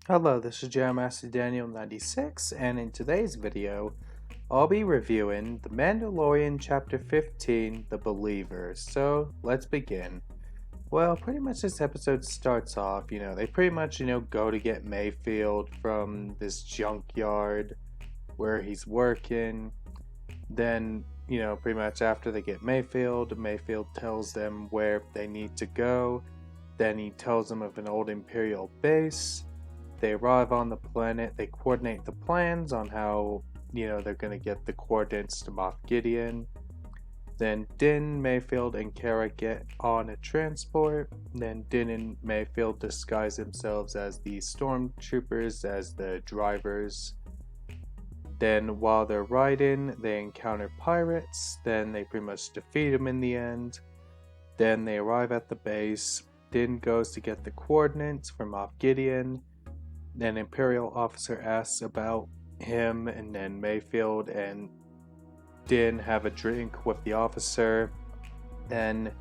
Hello, this is Jeremaster Daniel 96, and in today's video, I'll be reviewing The Mandalorian Chapter 15, The Believer. So, let's begin. Well, pretty much this episode starts off, they pretty much, go to get Mayfield from this junkyard where he's working. Then, pretty much after they get Mayfield tells them where they need to go. Then he tells them of an old Imperial base. They arrive on the planet, they coordinate the plans on how, they're going to get the coordinates to Moff Gideon. Then Din, Mayfield, and Kara get on a transport. Then Din and Mayfield disguise themselves as the stormtroopers, as the drivers. Then while they're riding, they encounter pirates. Then they pretty much defeat them in the end. Then they arrive at the base. Din goes to get the coordinates from Moff Gideon. An Imperial officer asks about him, and then Mayfield and Din have a drink with the officer. Then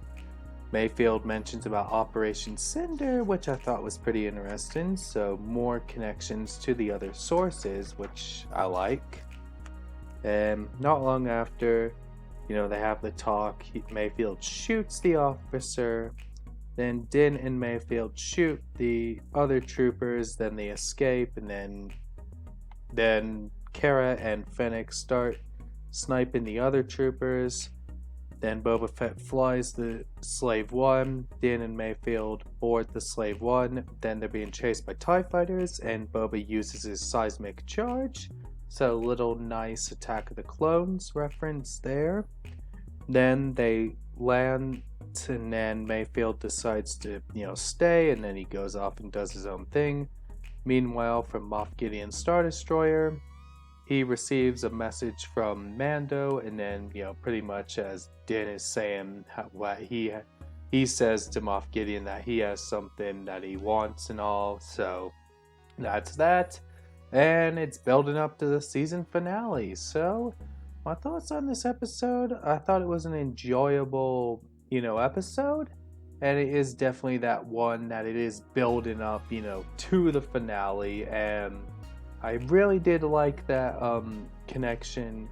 Mayfield mentions about Operation Cinder, which I thought was pretty interesting, so more connections to the other sources, which I like. And not long after, they have the talk, Mayfield shoots the officer. Then Din and Mayfield shoot the other troopers, then they escape, and then Kara and Fennec start sniping the other troopers. Then Boba Fett flies the Slave 1, Din and Mayfield board the Slave 1, then they're being chased by TIE fighters, and Boba uses his seismic charge. So little nice Attack of the Clones reference there. Then they land, and then Mayfield decides to, stay, and then he goes off and does his own thing. Meanwhile, from Moff Gideon's Star Destroyer, he receives a message from Mando, and then, pretty much as Din is saying what he says to Moff Gideon that he has something that he wants and all, so that's that. And it's building up to the season finale, so my thoughts on this episode, I thought it was an enjoyable episode, and it is definitely that one that it is building up, to the finale, and I really did like that connection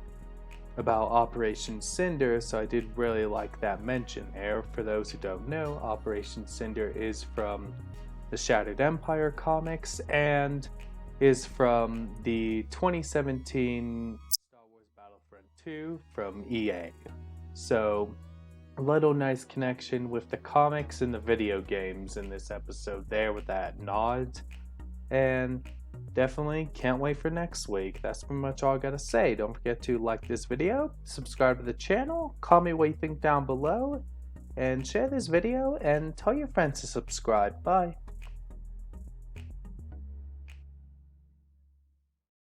about Operation Cinder, so I did really like that mention there. For those who don't know, Operation Cinder is from the Shattered Empire comics and is from the 2017 Star Wars Battlefront 2 from EA. So a little nice connection with the comics and the video games in this episode there with that nod. And definitely can't wait for next week. That's pretty much all I gotta say. Don't forget to like this video, subscribe to the channel, comment what you think down below, and share this video, and tell your friends to subscribe. Bye.